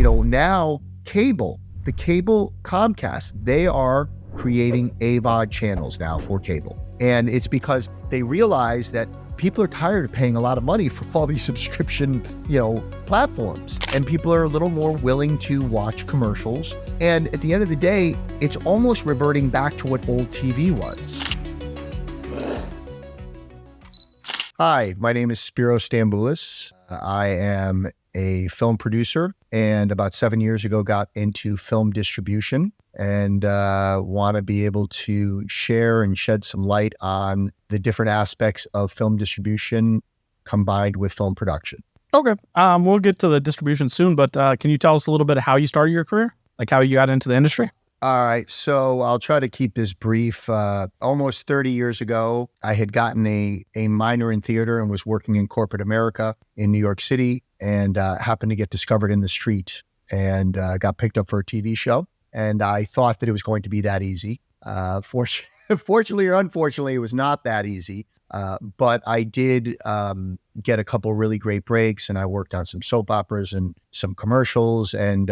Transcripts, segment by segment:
Now the cable Comcast, they are creating AVOD channels now for cable. And it's because they realize that people are tired of paying a lot of money for all these subscription, platforms. And people are a little more willing to watch commercials. And at the end of the day, it's almost reverting back to what old TV was. Hi, my name is Spero Stamboulis. I am a film producer, and about 7 years ago got into film distribution, and want to be able to share and shed some light on the different aspects of film distribution combined with film production. Okay. We'll get to the distribution soon, but can you tell us a little bit of how you started your career? Like how you got into the industry? All right. So I'll try to keep this brief. Almost 30 years ago, I had gotten a minor in theater and was working in corporate America in New York City, and happened to get discovered in the street and got picked up for a TV show. And I thought that it was going to be that easy. Fortunately or unfortunately, it was not that easy. But I did get a couple really great breaks, and I worked on some soap operas and some commercials, and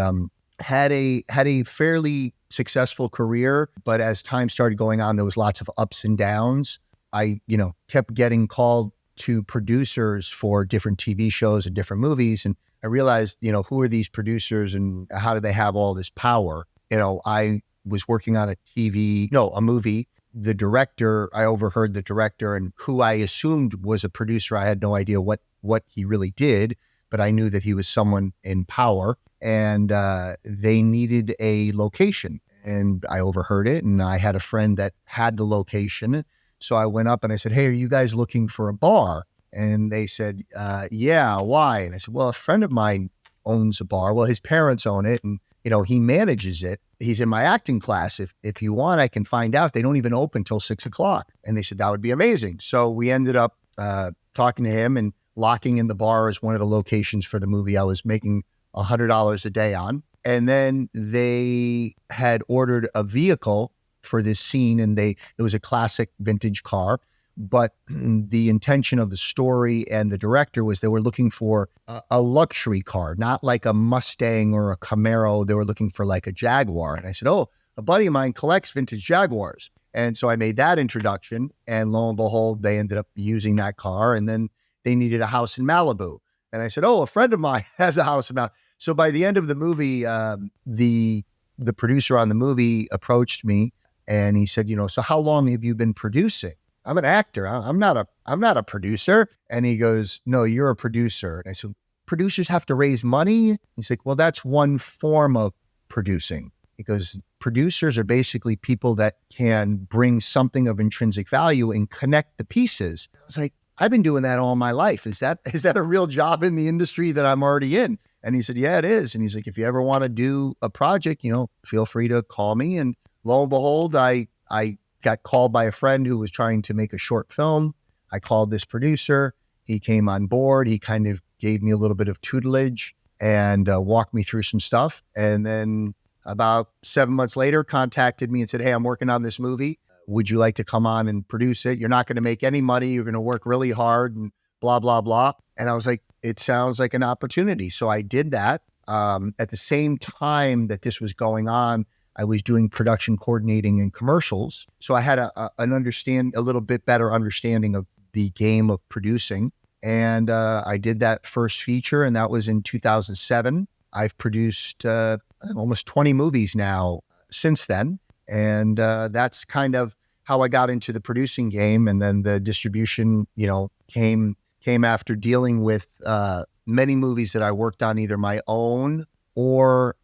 had a fairly successful career. But as time started going on, there was lots of ups and downs. I, kept getting called to producers for different TV shows and different movies. And I realized, who are these producers and how do they have all this power? I was working on a movie. The director, I overheard the director, and who I assumed was a producer. I had no idea what he really did, but I knew that he was someone in power, and they needed a location. And I overheard it, and I had a friend that had the location. So I went up and I said, "Hey, are you guys looking for a bar?" And they said, "Yeah, why?" And I said, "Well, a friend of mine owns a bar. Well, his parents own it, and he manages it. He's in my acting class. If you want, I can find out. They don't even open till 6:00. And they said, that would be amazing. So we ended up talking to him and locking in the bar as one of the locations for the movie I was making $100 a day on. And then they had ordered a vehicle for this scene, and it was a classic vintage car. But the intention of the story and the director was they were looking for a luxury car, not like a Mustang or a Camaro. They were looking for like a Jaguar. And I said, "Oh, a buddy of mine collects vintage Jaguars." And so I made that introduction, and lo and behold, they ended up using that car. And then they needed a house in Malibu. And I said, "Oh, a friend of mine has a house in Malibu." So by the end of the movie, the producer on the movie approached me, and he said, "So how long have you been producing?" "I'm an actor. I'm not a producer." And he goes, "No, you're a producer." And I said, "Producers have to raise money?" He's like, "Well, that's one form of producing." He goes, "Producers are basically people that can bring something of intrinsic value and connect the pieces." I was like, "I've been doing that all my life. Is that a real job in the industry that I'm already in?" And he said, "Yeah, it is." And he's like, "If you ever want to do a project, feel free to call me." And lo and behold, I got called by a friend who was trying to make a short film. I called this producer. He came on board. He kind of gave me a little bit of tutelage and walked me through some stuff. And then about 7 months later, contacted me and said, "Hey, I'm working on this movie. Would you like to come on and produce it? You're not going to make any money. You're going to work really hard and blah, blah, blah." And I was like, it sounds like an opportunity. So I did that. At the same time that this was going on, I was doing production coordinating and commercials. So I had a little bit better understanding of the game of producing. And I did that first feature, and that was in 2007. I've produced almost 20 movies now since then. And that's kind of how I got into the producing game. And then the distribution, came after dealing with many movies that I worked on, either my own or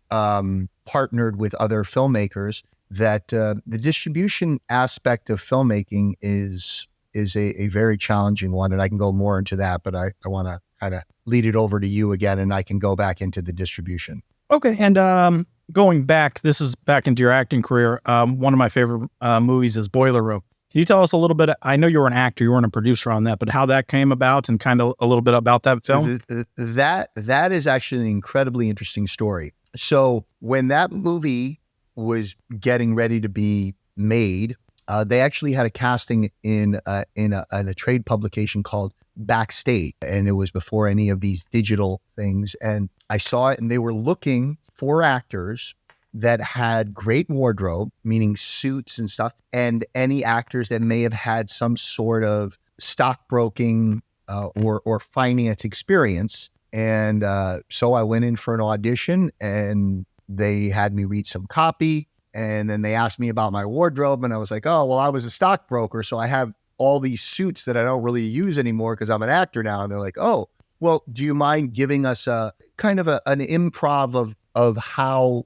partnered with other filmmakers. That the distribution aspect of filmmaking is a very challenging one, and I can go more into that, but I want to kind of lead it over to you again, and I can go back into the distribution. Okay, and going back, this is back into your acting career. One of my favorite movies is Boiler Room. Can you tell us a little bit? I know you were an actor, you weren't a producer on that, but how that came about and kind of a little bit about that film? That is actually an incredibly interesting story. So when that movie was getting ready to be made, They actually had a casting in a trade publication called Backstage, and it was before any of these digital things. And I saw it, and they were looking for actors that had great wardrobe, meaning suits and stuff, and any actors that may have had some sort of stockbroking or finance experience. And so I went in for an audition, and they had me read some copy. And then they asked me about my wardrobe, and I was like, oh, well, I was a stockbroker, so I have all these suits that I don't really use anymore because I'm an actor now. And they're like, oh, well, do you mind giving us a kind of an improv of how,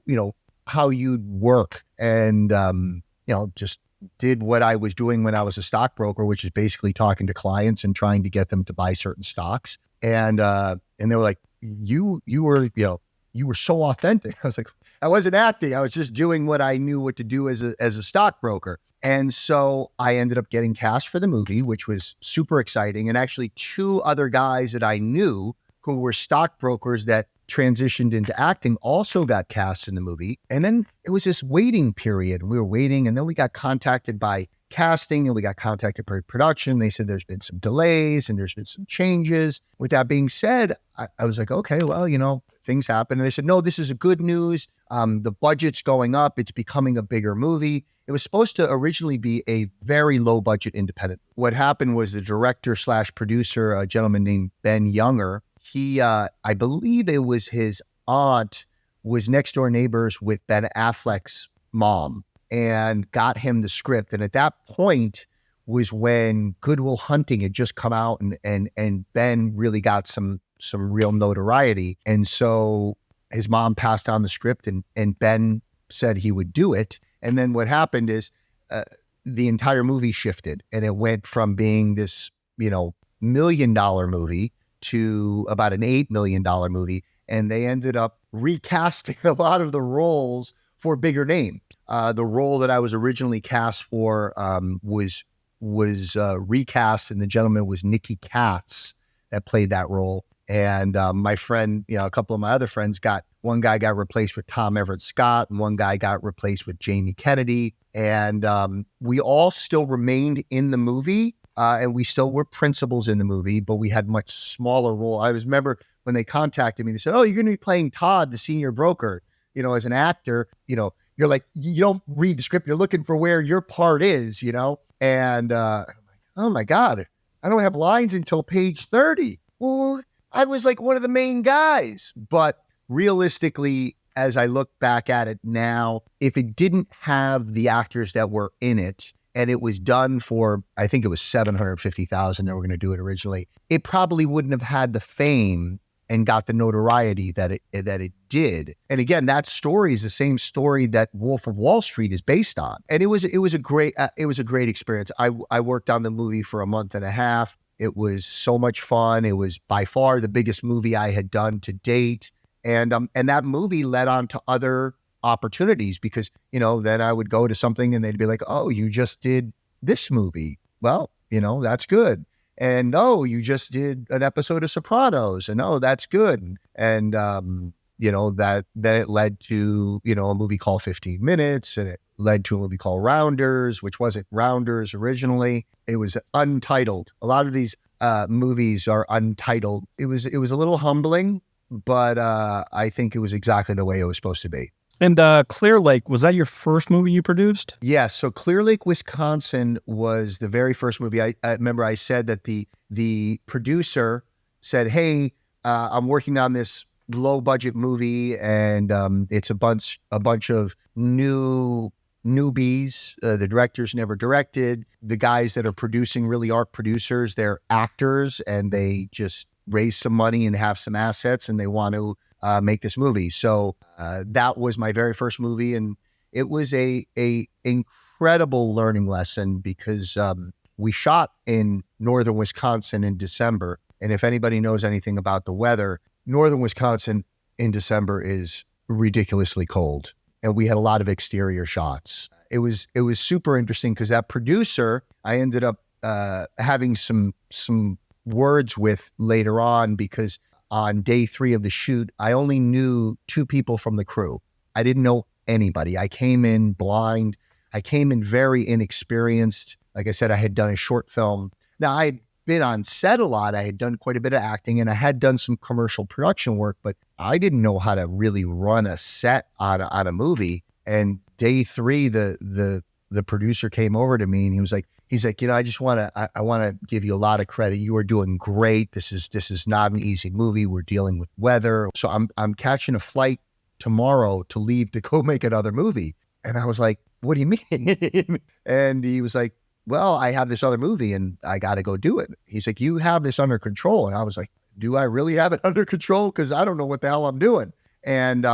how you'd work? And, just did what I was doing when I was a stockbroker, which is basically talking to clients and trying to get them to buy certain stocks. And they were like, you were so authentic. I was like, I wasn't acting. I was just doing what I knew what to do as a stockbroker. And so I ended up getting cast for the movie, which was super exciting. And actually 2 other guys that I knew who were stockbrokers that transitioned into acting also got cast in the movie. And then it was this waiting period. We were waiting, and then we got contacted by casting, and we got contacted by production. They said there's been some delays and there's been some changes. With that being said, I was like, okay, well, things happen. And they said, no, this is a good news. The budget's going up. It's becoming a bigger movie. It was supposed to originally be a very low budget independent. What happened was the director/producer, a gentleman named Ben Younger, he, I believe it was his aunt, was next door neighbors with Ben Affleck's mom and got him the script. And at that point was when Good Will Hunting had just come out, and Ben really got some real notoriety. And so his mom passed on the script, and Ben said he would do it. And then what happened is the entire movie shifted, and it went from being this, $1 million movie to about an $8 million movie. And they ended up recasting a lot of the roles for bigger names. The role that I was originally cast for was recast, and the gentleman was Nicky Katz that played that role. And my friend, a couple of my other friends one guy got replaced with Tom Everett Scott, and one guy got replaced with Jamie Kennedy. And we all still remained in the movie, and we still were principals in the movie, but we had much smaller role. I remember when they contacted me, they said, oh, you're going to be playing Todd, the senior broker. As an actor, you're like, you don't read the script. You're looking for where your part is, And I'm like, oh my God, I don't have lines until page 30. Well, I was like one of the main guys. But realistically, as I look back at it now, if it didn't have the actors that were in it, and it was done for, I think it was $750,000 they were going to do it originally, it probably wouldn't have had the fame and got the notoriety that it did. And again, that story is the same story that Wolf of Wall Street is based on. And it was a great experience. I worked on the movie for a month and a half. It was so much fun. It was by far the biggest movie I had done to date. And that movie led on to other opportunities because, then I would go to something and they'd be like, oh, you just did this movie. Well, that's good. And, oh, you just did an episode of Sopranos, and, oh, that's good. And, then it led to, a movie called 15 Minutes, and it led to a movie called Rounders, which wasn't Rounders originally. It was untitled. A lot of these movies are untitled. It was a little humbling, but I think it was exactly the way it was supposed to be. And Clear Lake, was that your first movie you produced? Yes. So Clear Lake, Wisconsin was the very first movie. I remember I said that the producer said, hey, I'm working on this low budget movie, and it's a bunch of newbies. The directors never directed. The guys that are producing really aren't producers. They're actors, and they just raise some money and have some assets, and they want to make this movie. So that was my very first movie, and it was a incredible learning lesson because we shot in northern Wisconsin in December. And if anybody knows anything about the weather, northern Wisconsin in December is ridiculously cold. And we had a lot of exterior shots. It was super interesting because that producer, I ended up having some words with later on, because on day 3 of the shoot, I only knew 2 people from the crew. I didn't know anybody. I came in blind. I came in very inexperienced. Like I said, I had done a short film. Now, I had been on set a lot. I had done quite a bit of acting, and I had done some commercial production work, but I didn't know how to really run a set on a movie. And day 3, the producer came over to me and he's like, I just want to give you a lot of credit. You are doing great. This is not an easy movie. We're dealing with weather. So I'm catching a flight tomorrow to leave to go make another movie. And I was like, what do you mean? And he was like, well, I have this other movie and I got to go do it. He's like, you have this under control. And I was like, do I really have it under control? Because I don't know what the hell I'm doing. And,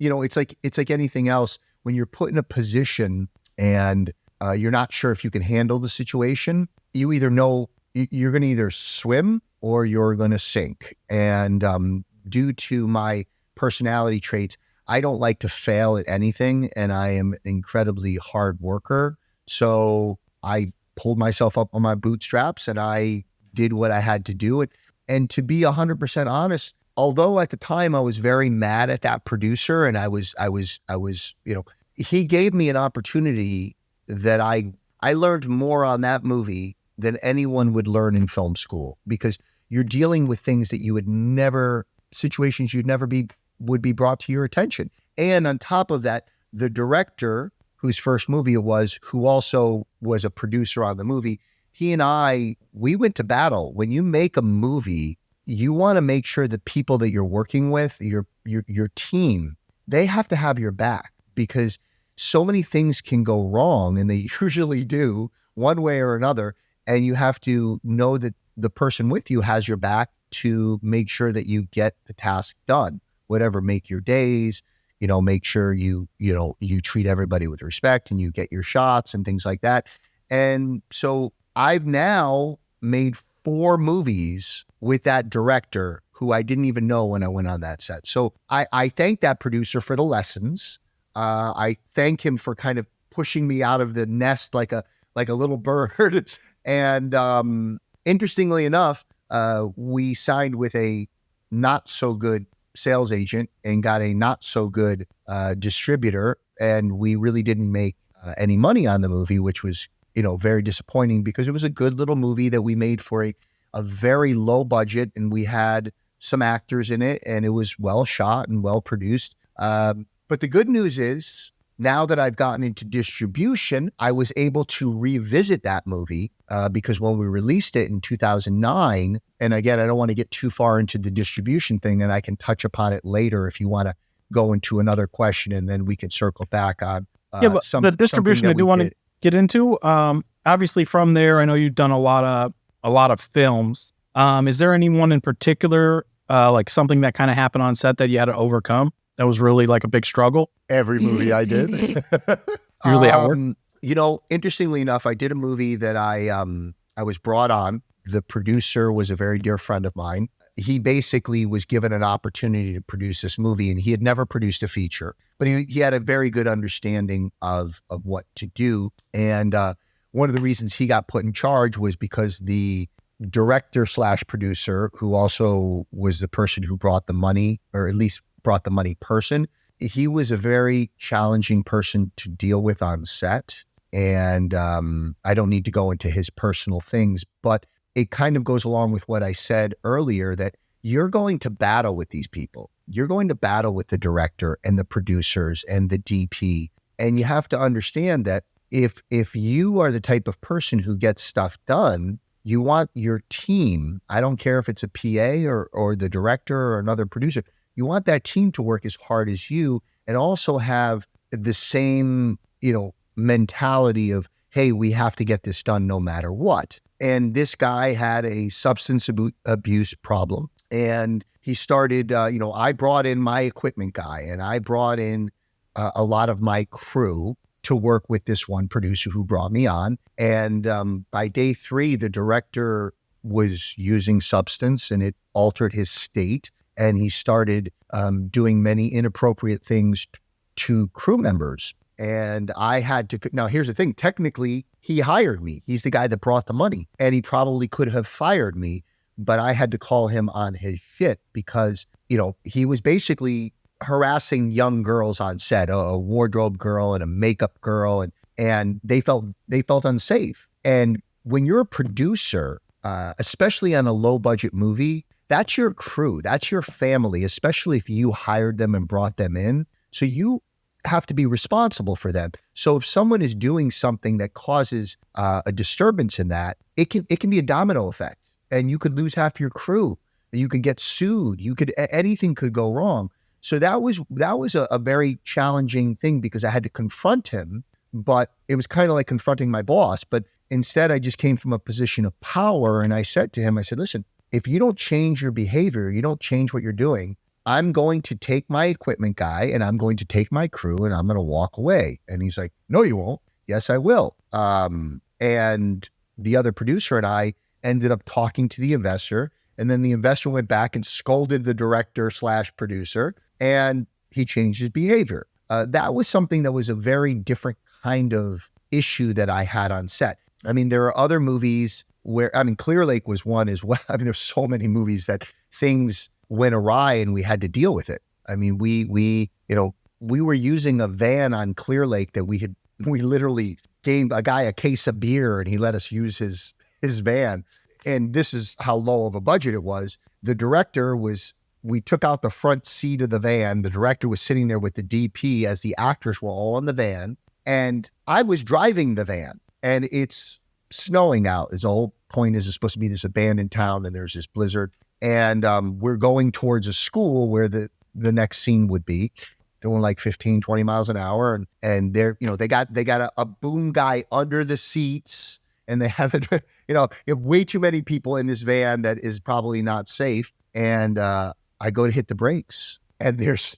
it's like anything else. When you're put in a position and you're not sure if you can handle the situation, you either know you're going to either swim or you're going to sink. And due to my personality traits, I don't like to fail at anything, and I am an incredibly hard worker. So I pulled myself up on my bootstraps and I did what I had to do. And to be 100% honest, although at the time I was very mad at that producer, and I was, he gave me an opportunity that I learned more on that movie than anyone would learn in film school, because you're dealing with things that situations would be brought to your attention. And on top of that, the director, whose first movie it was, who also was a producer on the movie, he and we went to battle. When you make a movie, you want to make sure the people that you're working with, your team, they have to have your back, because so many things can go wrong, and they usually do one way or another. And you have to know that the person with you has your back to make sure that you get the task done, whatever, make your days, make sure you treat everybody with respect and you get your shots and things like that. And so I've now made 4 movies with that director who I didn't even know when I went on that set. So I thank that producer for the lessons. I thank him for kind of pushing me out of the nest like a little bird. And interestingly enough, we signed with a not so good sales agent and got a not so good distributor, and we really didn't make any money on the movie, which was very disappointing, because it was a good little movie that we made for a very low budget, and we had some actors in it, and it was well shot and well produced. But the good news is, now that I've gotten into distribution, I was able to revisit that movie because when we released it in 2009, and again, I don't want to get too far into the distribution thing, and I can touch upon it later if you want to go into another question, and then we can circle back on but the distribution I do want to get into. Obviously, from there, I know you've done a lot of films. Is there anyone in particular, like something that kind of happened on set that you had to overcome that was really like a big struggle? Every movie I did. Usually how it worked? Interestingly enough, I did a movie that I was brought on. The producer was a very dear friend of mine. He basically was given an opportunity to produce this movie, and he had never produced a feature, but he had a very good understanding of what to do. And one of the reasons he got put in charge was because the director / producer, who also was the person who brought the money, or at least brought the money person, he was a very challenging person to deal with on set. And I don't need to go into his personal things, but it kind of goes along with what I said earlier, that you're going to battle with these people. You're going to battle with the director and the producers and the DP. And you have to understand that if you are the type of person who gets stuff done, you want your team, I don't care if it's a PA or the director or another producer, you want that team to work as hard as you and also have the same, mentality of, hey, we have to get this done no matter what. And this guy had a substance abuse problem. And he started, I brought in my equipment guy, and I brought in a lot of my crew to work with this one producer who brought me on. And by day 3, the director was using substance, and it altered his state. And he started doing many inappropriate things to crew members. And I had to, now here's the thing, technically he hired me. He's the guy that brought the money, and he probably could have fired me, but I had to call him on his shit because, he was basically harassing young girls on set, a wardrobe girl and a makeup girl. and they felt unsafe. And when you're a producer, especially on a low budget movie, that's your crew, that's your family, especially if you hired them and brought them in. So you have to be responsible for them. So if someone is doing something that causes a disturbance in that, it can be a domino effect, and you could lose half your crew. You could get sued. Anything could go wrong. So that was a very challenging thing, because I had to confront him, but it was kind of like confronting my boss. But instead, I just came from a position of power, and I said to him, I said, listen, if you don't change your behavior, you don't change what you're doing, I'm going to take my equipment guy and I'm going to take my crew and I'm going to walk away. And he's like, no, you won't. Yes, I will. And the other producer and I ended up talking to the investor, and then the investor went back and scolded the director/producer, and he changed his behavior. That was something that was a very different kind of issue that I had on set. I mean, there are other movies where, Clear Lake was one as well. I mean, there's so many movies that things went awry and we had to deal with it. I mean, we were using a van on Clear Lake that we literally gave a guy a case of beer and he let us use his van. And this is how low of a budget it was. The director we took out the front seat of the van. The director was sitting there with the DP as the actors were all in the van. And I was driving the van, and it's snowing out. The whole point is it's supposed to be this abandoned town, and there's this blizzard. And we're going towards a school where the next scene would be, doing like 15, 20 miles an hour. And they're, they got a boom guy under the seats, and they have you have way too many people in this van that is probably not safe. And I go to hit the brakes, and there's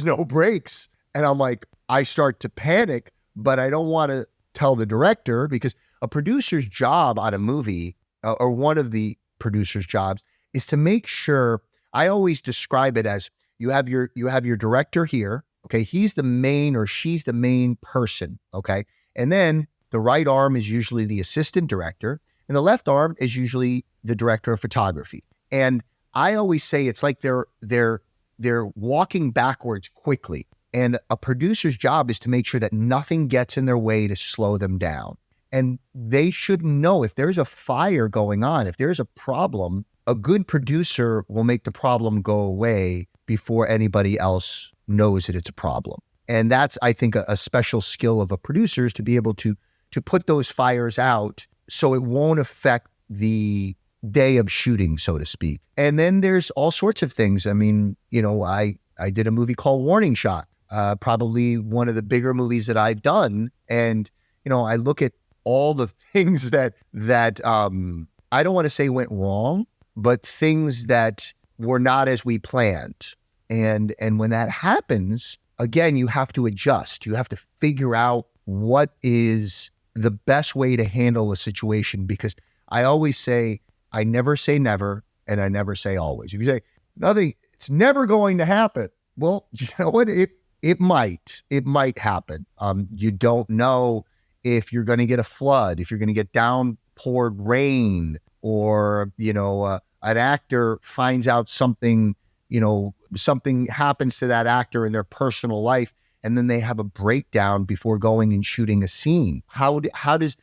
no brakes. And I'm like, I start to panic, but I don't want to tell the director, because a producer's job on a movie, or one of the producer's jobs, is to make sure. I always describe it as you have your director here. Okay. He's the main, or she's the main person. Okay. And then the right arm is usually the assistant director, and the left arm is usually the director of photography. And I always say it's like they're walking backwards quickly. And a producer's job is to make sure that nothing gets in their way to slow them down. And they should know if there's a fire going on, if there's a problem, a good producer will make the problem go away before anybody else knows that it's a problem. And that's, I think, a special skill of a producer, is to be able to put those fires out so it won't affect the day of shooting, so to speak. And then there's all sorts of things. I mean, I did a movie called Warning Shot, probably one of the bigger movies that I've done. And, I look at all the things that I don't want to say went wrong, but things that were not as we planned. And when that happens, again, you have to adjust. You have to figure out what is the best way to handle a situation, because I always say, I never say never, and I never say always. If you say nothing, it's never going to happen. Well, you know what? It might happen. You don't know if you're going to get a flood, if you're going to get downpoured rain, or, an actor finds out something, something happens to that actor in their personal life, and then they have a breakdown before going and shooting a scene. How does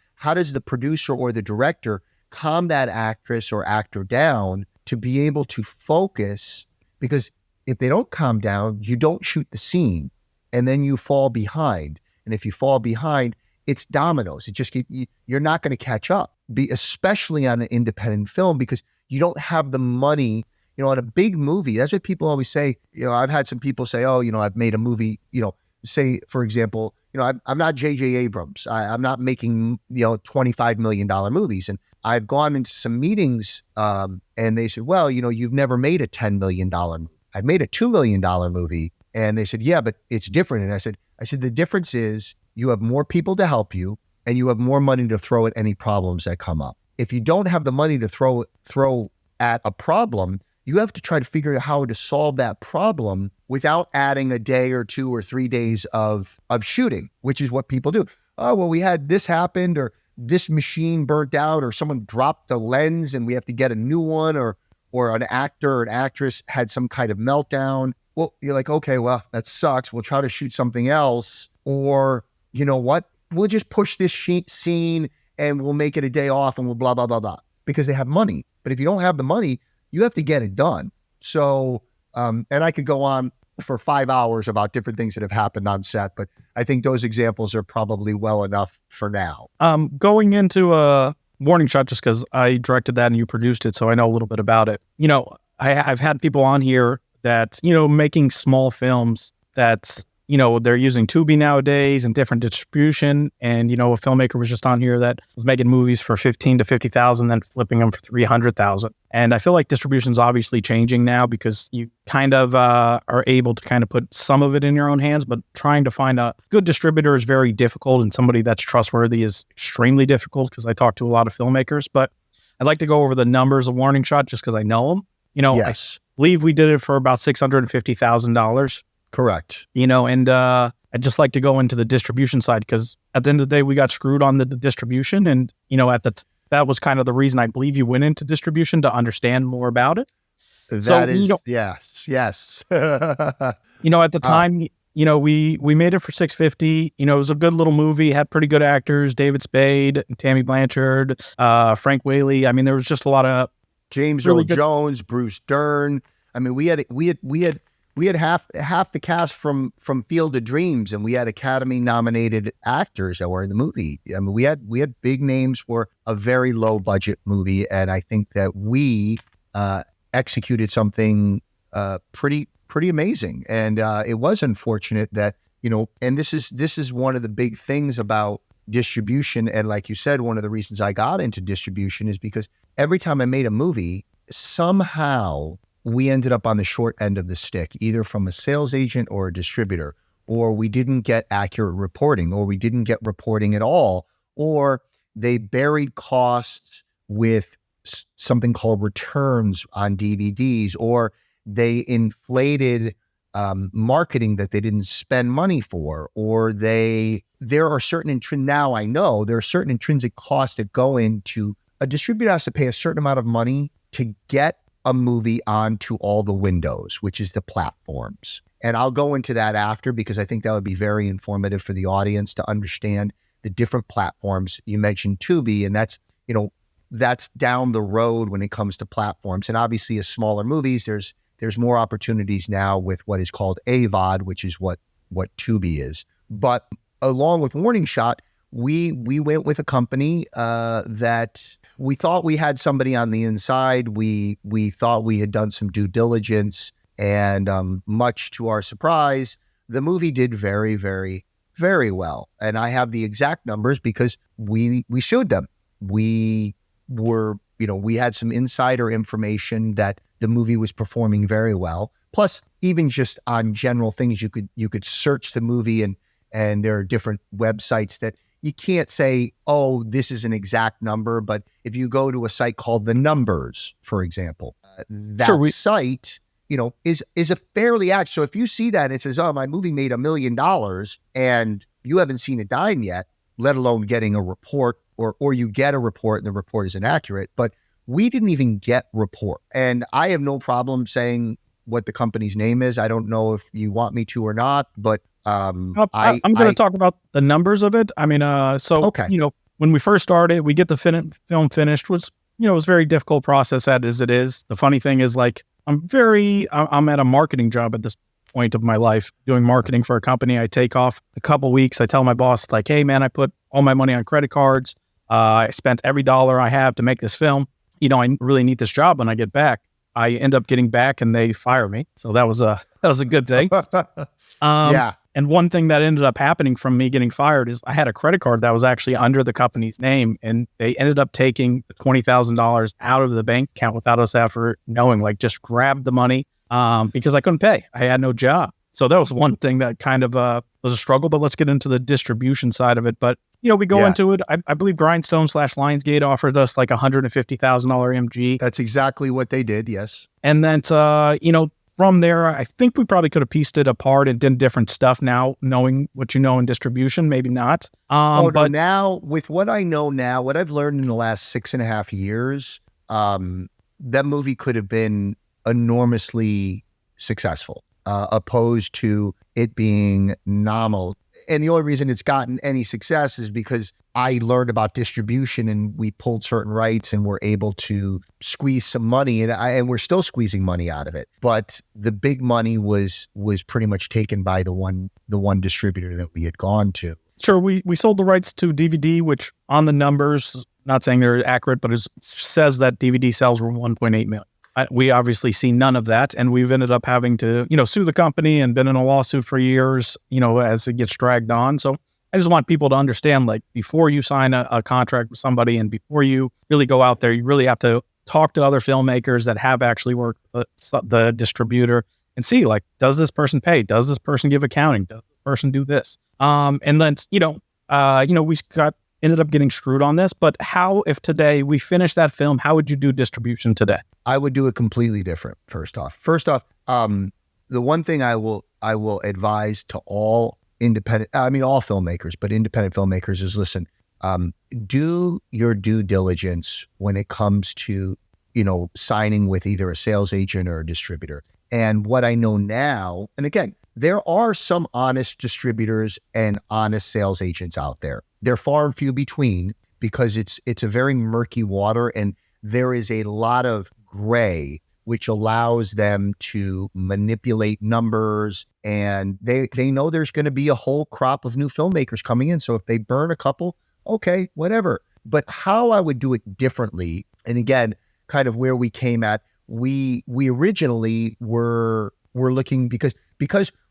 the producer or the director calm that actress or actor down to be able to focus? Because if they don't calm down, you don't shoot the scene, and then you fall behind. And if you fall behind, it's dominoes. It just you're not going to catch up, especially on an independent film, because you don't have the money. On a big movie, that's what people always say. I've had some people say, oh, I've made a movie, say, for example, I'm not J.J. Abrams. I'm not making, $25 million movies. And I've gone into some meetings and they said, well, you've never made a $10 million movie. I've made a $2 million movie. And they said, yeah, but it's different. And I said, the difference is you have more people to help you, and you have more money to throw at any problems that come up. If you don't have the money to throw at a problem, you have to try to figure out how to solve that problem without adding a day or 2 or 3 days of shooting, which is what people do. Oh, well, we had this happened, or this machine burnt out, or someone dropped the lens and we have to get a new one, or an actor or an actress had some kind of meltdown. Well, you're like, okay, well, that sucks. We'll try to shoot something else. Or, you know what? we'll just push this scene and we'll make it a day off and we'll blah, blah, blah, blah, because they have money. But if you don't have the money, you have to get it done. So, and I could go on for 5 hours about different things that have happened on set, but I think those examples are probably well enough for now. Going into a Warning Shot, just because I directed that and you produced it, so I know a little bit about it. I've had people on here that, making small films that's, they're using Tubi nowadays and different distribution. And, a filmmaker was just on here that was making movies for 15 to 50,000, then flipping them for 300,000. And I feel like distribution's obviously changing now because you kind of are able to kind of put some of it in your own hands, but trying to find a good distributor is very difficult, and somebody that's trustworthy is extremely difficult because I talk to a lot of filmmakers. But I'd like to go over the numbers of Warning Shot just because I know them. Yes. I believe we did it for about $650,000. Correct. And I'd just like to go into the distribution side because at the end of the day, we got screwed on the distribution. And, that was kind of the reason I believe you went into distribution, to understand more about it. Yes. At the time, we made it for $650. It was a good little movie, had pretty good actors, David Spade, Tammy Blanchard, Frank Whaley. I mean, there was just a lot of James Earl Jones, Bruce Dern. I mean, we had half the cast from Field of Dreams, and we had Academy nominated actors that were in the movie. I mean, we had big names for a very low budget movie, and I think that we executed something pretty amazing. And it was unfortunate that, and this is one of the big things about distribution. And like you said, one of the reasons I got into distribution is because every time I made a movie, somehow we ended up on the short end of the stick, either from a sales agent or a distributor, or we didn't get accurate reporting, or we didn't get reporting at all, or they buried costs with something called returns on DVDs, or they inflated marketing that they didn't spend money for, or there are certain intrinsic costs that go into a distributor has to pay a certain amount of money to get a movie onto all the windows, which is the platforms. And I'll go into that after because I think that would be very informative for the audience to understand the different platforms. You mentioned Tubi, and that's down the road when it comes to platforms. And obviously as smaller movies, there's more opportunities now with what is called AVOD, which is what Tubi is. But along with Warning Shot, we went with a company that we thought we had somebody on the inside. We thought we had done some due diligence, and much to our surprise, the movie did very, very, very well. And I have the exact numbers because we sued them. We had some insider information that the movie was performing very well. Plus, even just on general things, you could search the movie, and there are different websites that you can't say, oh, this is an exact number. But if you go to a site called The Numbers, for example, site, is a fairly accurate. So if you see that and it says, oh, my movie made $1 million and you haven't seen a dime yet, let alone getting a report, or you get a report and the report is inaccurate. But we didn't even get report. And I have no problem saying what the company's name is. I don't know if you want me to or not, but I'm going to talk about the numbers of it. I mean, okay. When we first started, we get the film finished, was, it was a very difficult process as it is. The funny thing is, like, I'm at a marketing job at this point of my life, doing marketing for a company. I take off a couple weeks. I tell my boss, like, hey man, I put all my money on credit cards. I spent every dollar I have to make this film. I really need this job when I get back. I end up getting back and they fire me. So that was a good thing. Yeah. And one thing that ended up happening from me getting fired is I had a credit card that was actually under the company's name, and they ended up taking $20,000 out of the bank account without us ever knowing, like just grabbed the money because I couldn't pay. I had no job. So that was one thing that kind of was a struggle, but let's get into the distribution side of it. But, we go into it. I believe Grindstone/Lionsgate offered us like $150,000 MG. That's exactly what they did. Yes. And then, from there, I think we probably could have pieced it apart and did different stuff now, knowing what you know in distribution, maybe not. But now, with what I know now, what I've learned in the last 6.5 years, that movie could have been enormously successful, opposed to it being nominal. And the only reason it's gotten any success is because I learned about distribution and we pulled certain rights and were able to squeeze some money, and we're still squeezing money out of it. But the big money was pretty much taken by the one distributor that we had gone to. Sure, we sold the rights to DVD, which on the numbers, not saying they're accurate, but it says that DVD sales were 1.8 million. We obviously see none of that, and we've ended up having to, sue the company and been in a lawsuit for years, as it gets dragged on. So I just want people to understand, like, before you sign a contract with somebody and before you really go out there, you really have to talk to other filmmakers that have actually worked with the distributor and see, like, does this person pay? Does this person give accounting? Does this person do this? And then, we ended up getting screwed on this, but how, if today we finish that film, how would you do distribution today? I would do it completely different. First off, the one thing I will advise to all all filmmakers, but independent filmmakers is, listen, do your due diligence when it comes to, signing with either a sales agent or a distributor. And what I know now, and again, there are some honest distributors and honest sales agents out there. They're far and few between because it's a very murky water, and there is a lot of gray, which allows them to manipulate numbers, and they know there's going to be a whole crop of new filmmakers coming in. So if they burn a couple, okay, whatever. But how I would do it differently, and again, kind of where we came at, we originally were looking because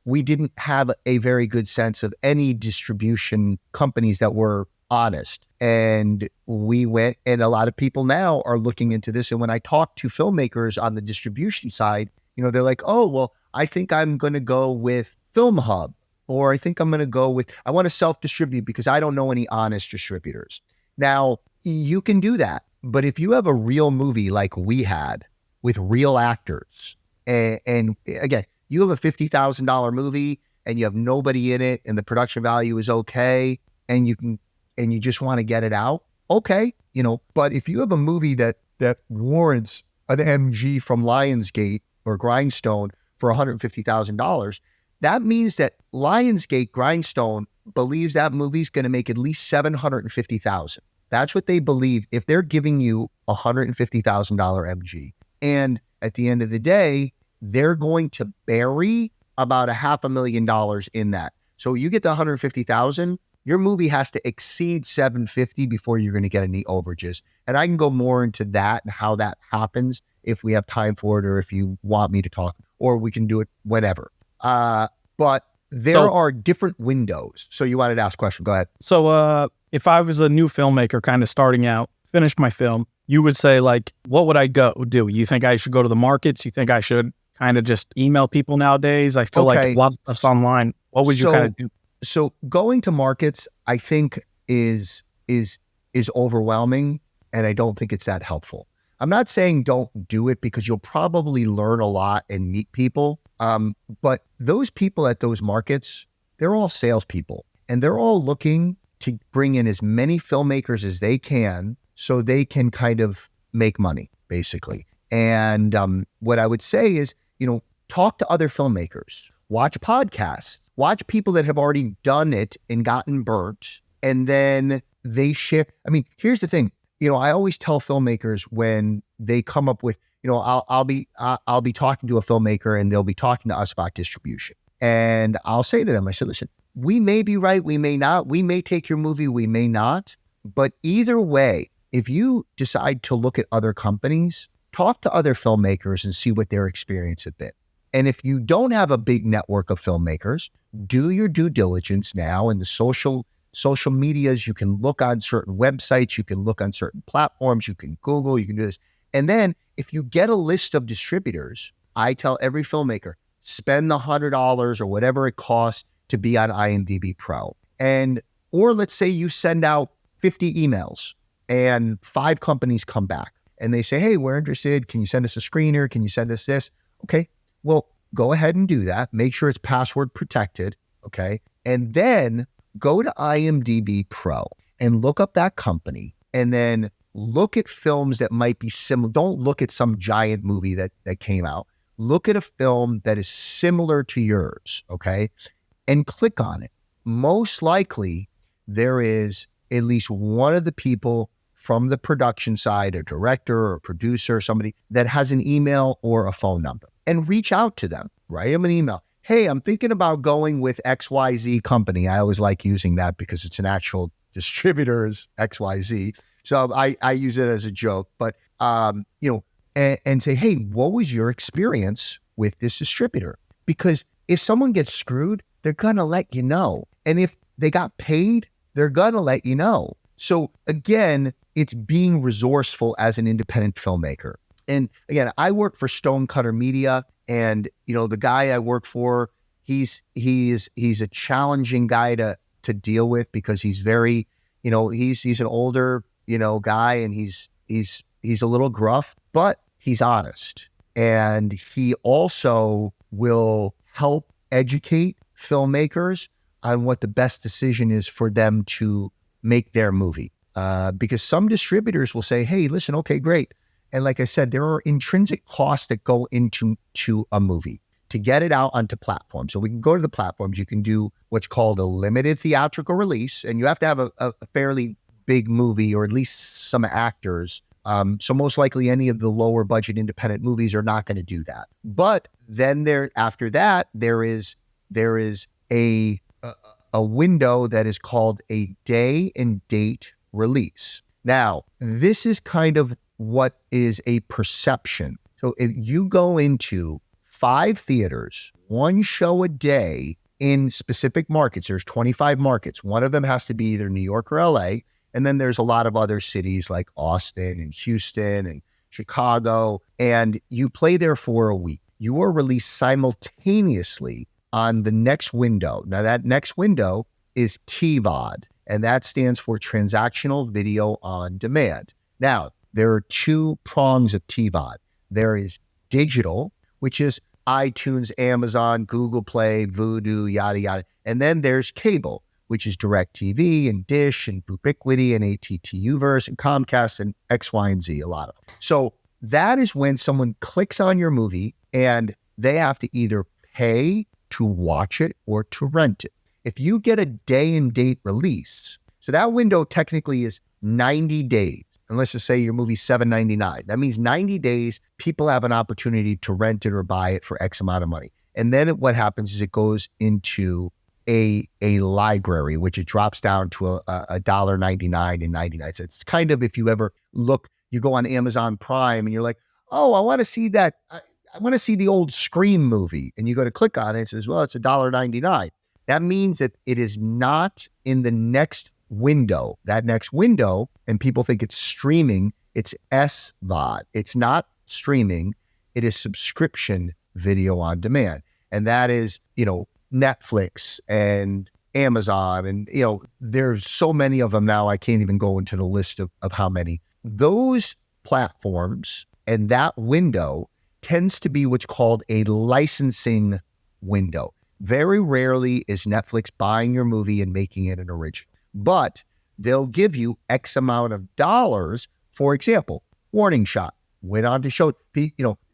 we didn't have a very good sense of any distribution companies that were honest. And we went, and a lot of people now are looking into this. And when I talk to filmmakers on the distribution side, they're like, oh, well, I think I'm going to go with Film Hub, or I think I'm going to go with, I want to self-distribute because I don't know any honest distributors. Now, you can do that. But if you have a real movie like we had with real actors, and again, you have a $50,000 movie and you have nobody in it and the production value is okay, and you just want to get it out, okay, but if you have a movie that warrants an MG from Lionsgate or Grindstone for $150,000, that means that Lionsgate, Grindstone believes that movie's going to make at least $750,000. That's what they believe if they're giving you a $150,000 MG. And at the end of the day, they're going to bury about $500,000 in that. So you get the $150,000, your movie has to exceed $750 before you're going to get any overages. And I can go more into that and how that happens if we have time for it, or if you want me to talk, or we can do it whenever. But there are different windows. So you wanted to ask a question. Go ahead. So if I was a new filmmaker kind of starting out, finished my film, you would say, like, what would I go do? You think I should go to the markets? You think I should kind of just email people nowadays? I feel like a lot of stuff's online. What would you kind of do? So going to markets, I think is overwhelming, and I don't think it's that helpful. I'm not saying don't do it, because you'll probably learn a lot and meet people. But those people at those markets, they're all salespeople, and they're all looking to bring in as many filmmakers as they can so they can kind of make money, basically. And what I would say is, talk to other filmmakers, watch podcasts, watch people that have already done it and gotten burnt, and then they share. I mean, here's the thing. I always tell filmmakers when they come up with, I'll be talking to a filmmaker and they'll be talking to us about distribution. And I'll say to them, I said, listen, we may be right, we may not. We may take your movie, we may not. But either way, if you decide to look at other companies, talk to other filmmakers and see what their experience has been. And if you don't have a big network of filmmakers, do your due diligence now in the social medias. You can look on certain websites, you can look on certain platforms, you can Google, you can do this. And then if you get a list of distributors, I tell every filmmaker, spend the $100 or whatever it costs to be on IMDb Pro. Or let's say you send out 50 emails and 5 companies come back and they say, hey, we're interested. Can you send us a screener? Can you send us this? Okay, well, go ahead and do that. Make sure it's password protected. Okay. And then go to IMDb Pro and look up that company, and then look at films that might be similar. Don't look at some giant movie that came out. Look at a film that is similar to yours, okay? And click on it most likely there is at least one of the people from the production side, a director or a producer, somebody that has an email or a phone number, and reach out to them, write them an email. Hey, I'm thinking about going with XYZ company. I always like using that because it's an actual distributor is XYZ. So I use it as a joke, but, and say, hey, what was your experience with this distributor? Because if someone gets screwed, they're going to let you know. And if they got paid, they're going to let you know. So again, it's being resourceful as an independent filmmaker. And again, I work for Stonecutter Media, and the guy I work for, he's a challenging guy to deal with because he's very, he's an older, guy, and he's a little gruff, but he's honest. And he also will help educate filmmakers on what the best decision is for them to make their movie. Because some distributors will say, hey, listen, okay, great. And like I said, there are intrinsic costs that go into a movie to get it out onto platforms. So we can go to the platforms. You can do what's called a limited theatrical release, and you have to have a fairly big movie or at least some actors. So most likely any of the lower budget independent movies are not going to do that. But then after that, there is a window that is called a day and date release. Now, this is kind of what is a perception. So if you go into 5 theaters, 1 show a day in specific markets, there's 25 markets. One of them has to be either New York or LA. And then there's a lot of other cities like Austin and Houston and Chicago. And you play there for a week. You are released simultaneously on the next window. Now that next window is TVOD, and that stands for Transactional Video on Demand. Now, there are 2 prongs of TVOD. There is digital, which is iTunes, Amazon, Google Play, Vudu, yada, yada. And then there's cable, which is DirecTV and Dish and Ubiquity and AT&T-Uverse and Comcast and X, Y, and Z, a lot of them. So that is when someone clicks on your movie and they have to either pay to watch it or to rent it. If you get a day and date release, so that window technically is 90 days. And let's just say your movie's $7.99. That means 90 days, people have an opportunity to rent it or buy it for X amount of money. And then what happens is it goes into a library, which it drops down to a $1.99 and 99 cents. It's kind of, if you ever look, you go on Amazon Prime and you're like, oh, I want to see that. I want to see the old Scream movie. And you go to click on it, it says, well, it's $1.99. That means that it is not in the next window. That next window, and people think it's streaming, it's SVOD. It's not streaming. It is subscription video on demand. And that is, Netflix and Amazon. And, there's so many of them now, I can't even go into the list of how many. Those platforms and that window tends to be what's called a licensing window. Very rarely is Netflix buying your movie and making it an original, but they'll give you X amount of dollars. For example, Warning Shot went on to show,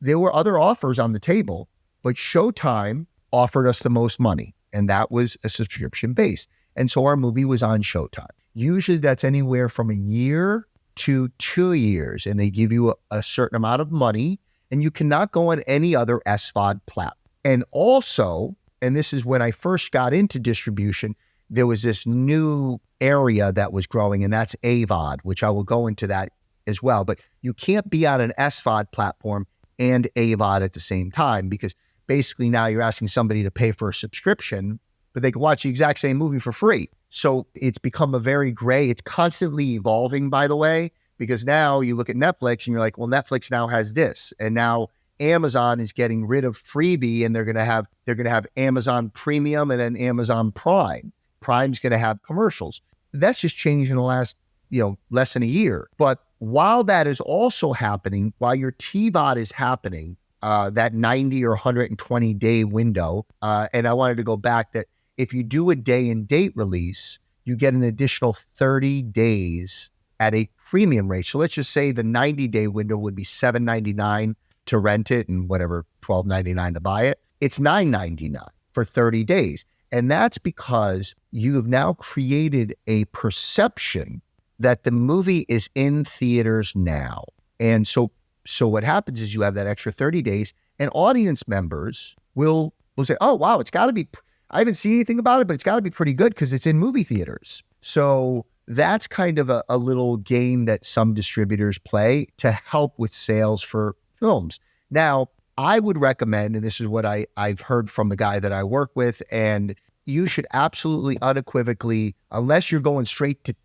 there were other offers on the table, but Showtime offered us the most money, and that was a subscription base. And so our movie was on Showtime. Usually that's anywhere from a year to 2 years, and they give you a certain amount of money, and you cannot go on any other SVOD platform. And also, and this is when I first got into distribution, there was this new area that was growing, and that's AVOD, which I will go into that as well. But you can't be on an SVOD platform and AVOD at the same time, because basically now you're asking somebody to pay for a subscription, but they can watch the exact same movie for free. So it's become a very gray, it's constantly evolving, by the way, because now you look at Netflix and you're like, well, Netflix now has this. And now Amazon is getting rid of Freebie, and they're going to have Amazon Premium and then Amazon Prime. Prime's going to have commercials. That's just changed in the last, less than a year. But while that is also happening, while your TVOD is happening, that 90 or 120 day window, and I wanted to go back that if you do a day and date release, you get an additional 30 days at a premium rate. So let's just say the 90 day window would be $7.99 to rent it and whatever, $12.99 to buy it. It's $9.99 for 30 days. And that's because you have now created a perception that the movie is in theaters now. And so what happens is you have that extra 30 days and audience members will say, oh, wow, it's got to be, I haven't seen anything about it, but it's got to be pretty good because it's in movie theaters. So that's kind of a little game that some distributors play to help with sales for films. Now, I would recommend, and this is what I've heard from the guy that I work with, and you should absolutely unequivocally, unless you're going straight to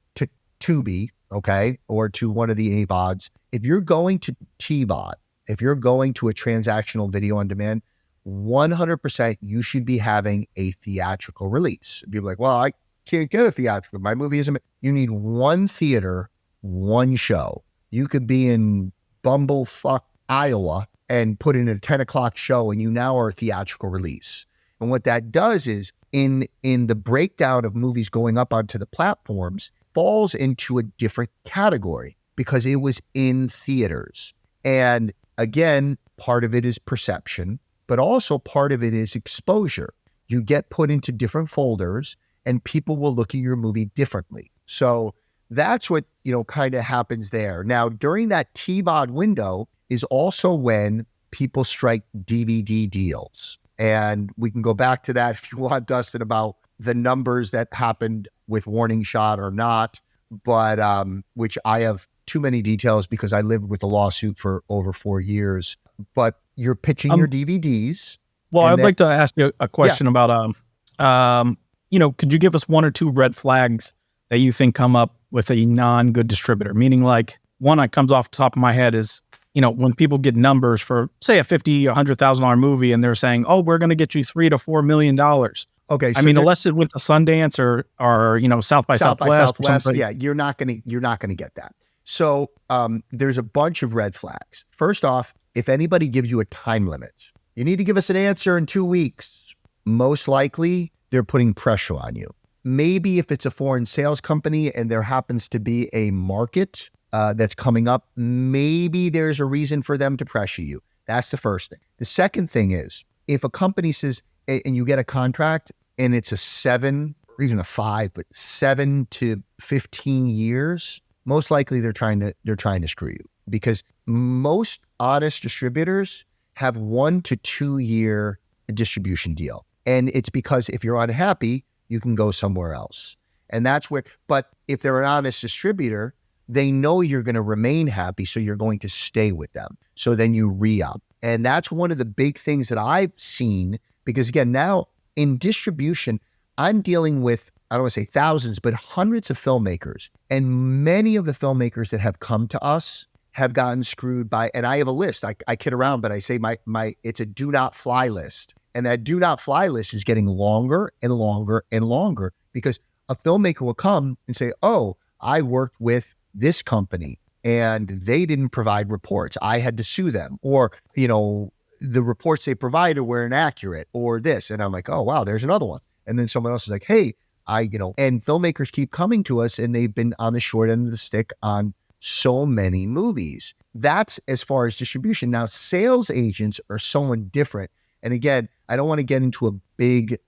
Tubi, okay, or to one of the AVODs, if you're going to TVOD, if you're going to a transactional video on demand, 100% you should be having a theatrical release. People are like, well, I can't get a theatrical. My movie isn't. You need one theater, one show. You could be in Bumblefuck, Iowa, and put in a 10 o'clock show, and you now are a theatrical release. And what that does is, in the breakdown of movies going up onto the platforms, falls into a different category because it was in theaters. And again, part of it is perception, but also part of it is exposure. You get put into different folders and people will look at your movie differently. So that's what, kind of happens there. Now, during that TVOD window is also when people strike DVD deals. And we can go back to that if you want, Dustin, about the numbers that happened with Warning Shot or not, but which I have too many details because I lived with a lawsuit for over 4 years. But you're pitching your DVDs. Well, I'd like to ask you a question about, could you give us one or two red flags that you think come up with a non-good distributor? Meaning, like, one that comes off the top of my head is, when people get numbers for, say, a $50,000 or $100,000 movie, and they're saying, "Oh, we're going to get you $3 to $4 million." Okay, so unless it went to Sundance or South by Southwest, yeah, you're not going to get that. So there's a bunch of red flags. First off, if anybody gives you a time limit, you need to give us an answer in 2 weeks. Most likely, they're putting pressure on you. Maybe if it's a foreign sales company and there happens to be a market that's coming up, maybe there's a reason for them to pressure you. That's the first thing. The second thing is, if a company says, and you get a contract and it's a 7 or even a 5, but 7 to 15 years, most likely they're trying to screw you, because most honest distributors have 1 to 2 year distribution deal. And it's because if you're unhappy, you can go somewhere else. And that's where, but if they're an honest distributor, they know you're going to remain happy, so you're going to stay with them. So then you re-up. And that's one of the big things that I've seen, because again, now in distribution, I'm dealing with, I don't want to say thousands, but hundreds of filmmakers. And many of the filmmakers that have come to us have gotten screwed by, and I have a list. I kid around, but I say my it's a do not fly list. And that do not fly list is getting longer and longer and longer, because a filmmaker will come and say, "Oh, I worked with this company and they didn't provide reports. I had to sue them." Or, the reports they provided were inaccurate, or this. And I'm like, "Oh, wow, there's another one." And then someone else is like, "Hey, and filmmakers keep coming to us, and they've been on the short end of the stick on so many movies." That's as far as distribution. Now, sales agents are someone different. And again, I don't want to get into a big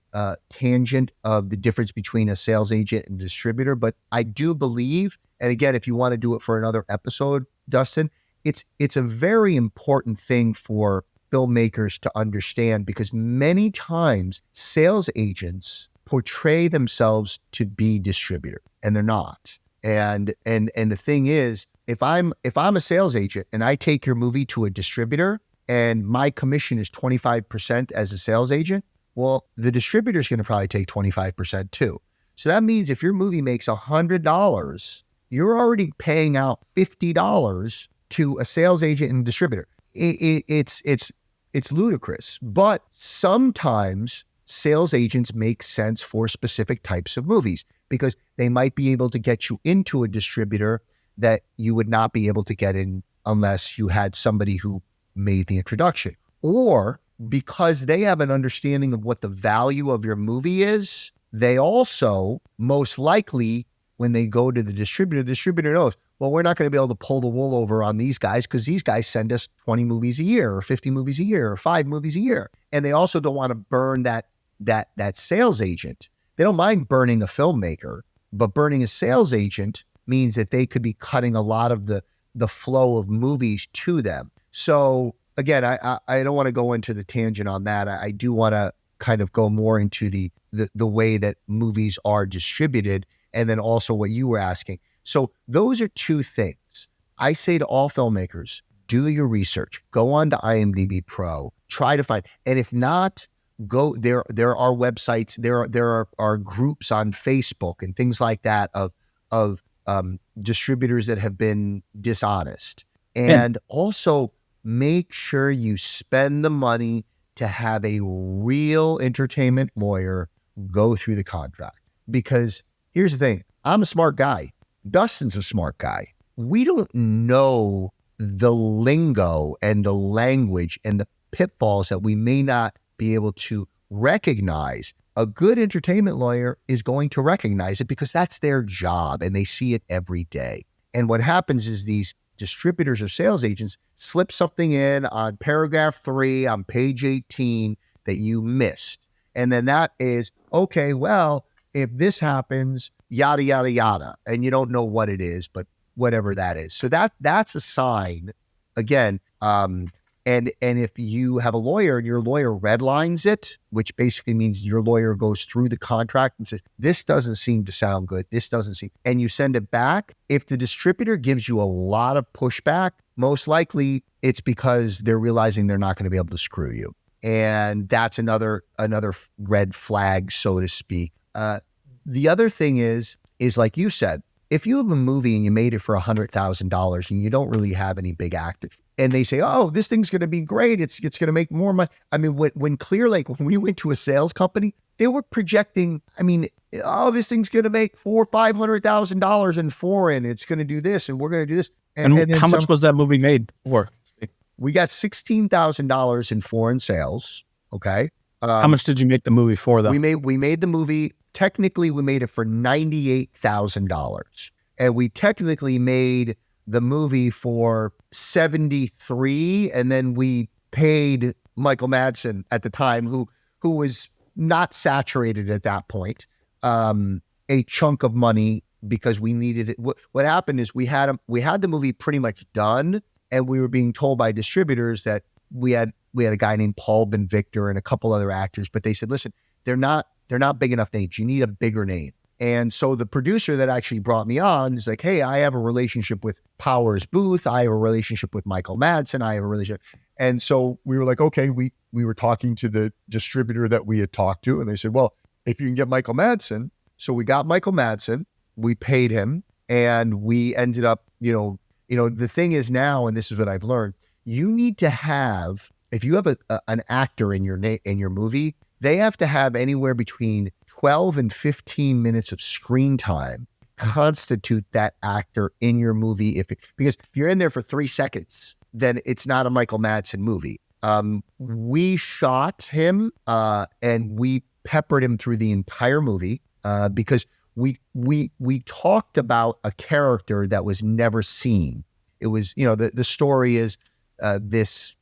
tangent of the difference between a sales agent and distributor, but I do believe, and again, if you want to do it for another episode, Dustin, it's a very important thing for filmmakers to understand, because many times sales agents portray themselves to be distributor, and they're not. And the thing is, if I'm a sales agent and I take your movie to a distributor and my commission is 25% as a sales agent, well, the distributor is going to probably take 25% too. So that means if your movie makes $100, you're already paying out $50 to a sales agent and distributor. It's ludicrous, but sometimes sales agents make sense for specific types of movies, because they might be able to get you into a distributor that you would not be able to get in unless you had somebody who made the introduction, or because they have an understanding of what the value of your movie is. They also, most likely, when they go to the distributor knows, well, we're not going to be able to pull the wool over on these guys, because these guys send us 20 movies a year or 50 movies a year or 5 movies a year. And they also don't want to burn that that sales agent, they don't mind burning a filmmaker, but burning a sales agent means that they could be cutting a lot of the flow of movies to them. So again, I don't want to go into the tangent on that. I do want to kind of go more into the way that movies are distributed, and then also what you were asking. So those are two things. I say to all filmmakers, do your research, go on to IMDb Pro, try to find, and if not, go there are websites, there are groups on Facebook and things like that of distributors that have been dishonest. And also make sure you spend the money to have a real entertainment lawyer go through the contract. Because here's the thing, I'm a smart guy. Dustin's a smart guy. We don't know the lingo and the language and the pitfalls that we may not be able to recognize. A good entertainment lawyer is going to recognize it because that's their job and they see it every day. And what happens is these distributors or sales agents slip something in on paragraph 3 on page 18 that you missed. And then that is, okay, well, if this happens, yada, yada, yada. And you don't know what it is, but whatever that is. So that's a sign, again, and if you have a lawyer and your lawyer redlines it, which basically means your lawyer goes through the contract and says, this doesn't seem to sound good, this doesn't seem, and you send it back, if the distributor gives you a lot of pushback, most likely it's because they're realizing they're not going to be able to screw you. And that's another red flag, so to speak. The other thing is like you said, if you have a movie and you made it for $100,000 and you don't really have any big actors, and they say, oh, this thing's going to be great, it's going to make more money. I mean, when Clear Lake, when we went to a sales company, they were projecting, I mean, oh, this thing's going to make $500,000 in foreign. It's going to do this, and we're going to do this. And how much was that movie made for? We got $16,000 in foreign sales. Okay. How much did you make the movie for, though? We made the movie. Technically, we made it for $98,000, and we technically made the movie for $73,000, and then we paid Michael Madsen at the time, who was not saturated at that point, a chunk of money because we needed it. What happened is we had the movie pretty much done, and we were being told by distributors that we had a guy named Paul Ben Victor and a couple other actors, but they said, listen, they're not big enough names. You need a bigger name. And so the producer that actually brought me on is like, hey, I have a relationship with Powers Booth. I have a relationship with Michael Madsen. I have a relationship. And so we were like, okay, we were talking to the distributor that we had talked to. And they said, well, if you can get Michael Madsen. So we got Michael Madsen, we paid him, and we ended up, the thing is now, and this is what I've learned, you need to have, if you have an actor in your movie, they have to have anywhere between 12 and 15 minutes of screen time constitute that actor in your movie. Because if you're in there for 3 seconds, then it's not a Michael Madsen movie. We shot him and we peppered him through the entire movie because we talked about a character that was never seen. It was, the story is this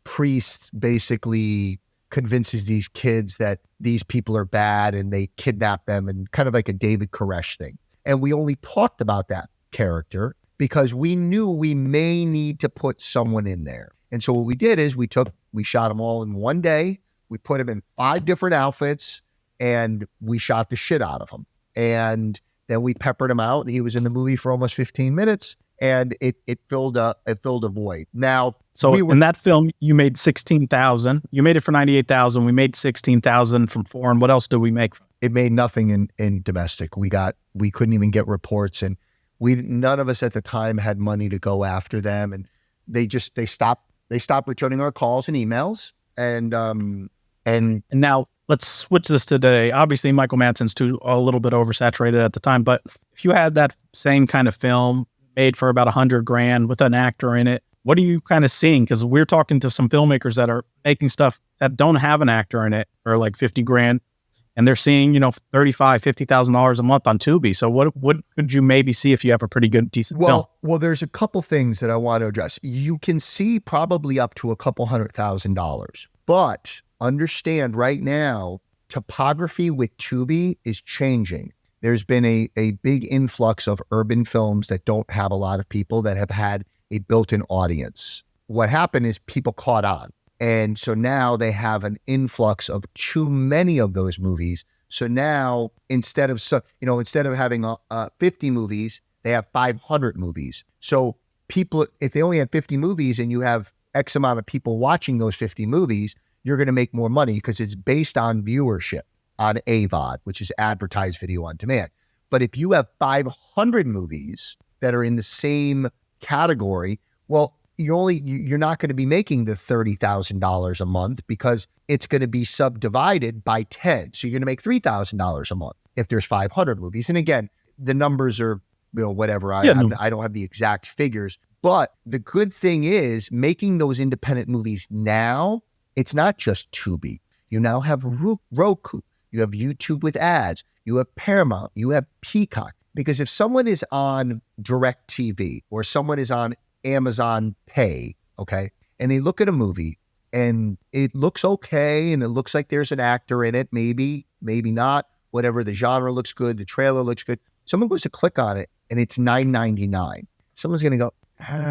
priest basically convinces these kids that these people are bad and they kidnap them, and kind of like a David Koresh thing. And we only talked about that character because we knew we may need to put someone in there. And so what we did is we shot them all in one day. We put them in 5 different outfits and we shot the shit out of them. And then we peppered him out, and he was in the movie for almost 15 minutes. And it filled a void. Now, so in that film, you made $16,000. You made it for $98,000. We made $16,000 from foreign. What else did we make? It made nothing in domestic. We couldn't even get reports, and none of us at the time had money to go after them, and they stopped returning our calls and emails. And now let's switch this to today. Obviously, Michael Madsen's a little bit oversaturated at the time, but if you had that same kind of film made for about $100,000 with an actor in it, what are you kind of seeing? Because we're talking to some filmmakers that are making stuff that don't have an actor in it for like $50,000, and they're seeing, $35,000, $50,000 a month on Tubi. So what could you maybe see if you have a pretty good, decent film? Well, there's a couple things that I want to address. You can see probably up to a couple $100,000, but understand right now, topography with Tubi is changing. There's been a big influx of urban films that don't have a lot of people that have had a built-in audience. What happened is people caught on. And so now they have an influx of too many of those movies. So now instead of having 50 movies, they have 500 movies. So people, if they only had 50 movies and you have X amount of people watching those 50 movies, you're going to make more money because it's based on viewership on AVOD, which is advertised video on demand. But if you have 500 movies that are in the same category, well, you're not going to be making the $30,000 a month because it's going to be subdivided by 10. So you're going to make $3,000 a month if there's 500 movies. And again, the numbers are, whatever. I don't have the exact figures. But the good thing is making those independent movies now, it's not just Tubi. You now have Roku. You have YouTube with ads. You have Paramount. You have Peacock. Because if someone is on DirecTV or someone is on Amazon Pay, okay, and they look at a movie and it looks okay and it looks like there's an actor in it, maybe not, whatever, the genre looks good, the trailer looks good. Someone goes to click on it and it's $9.99. Someone's going to go,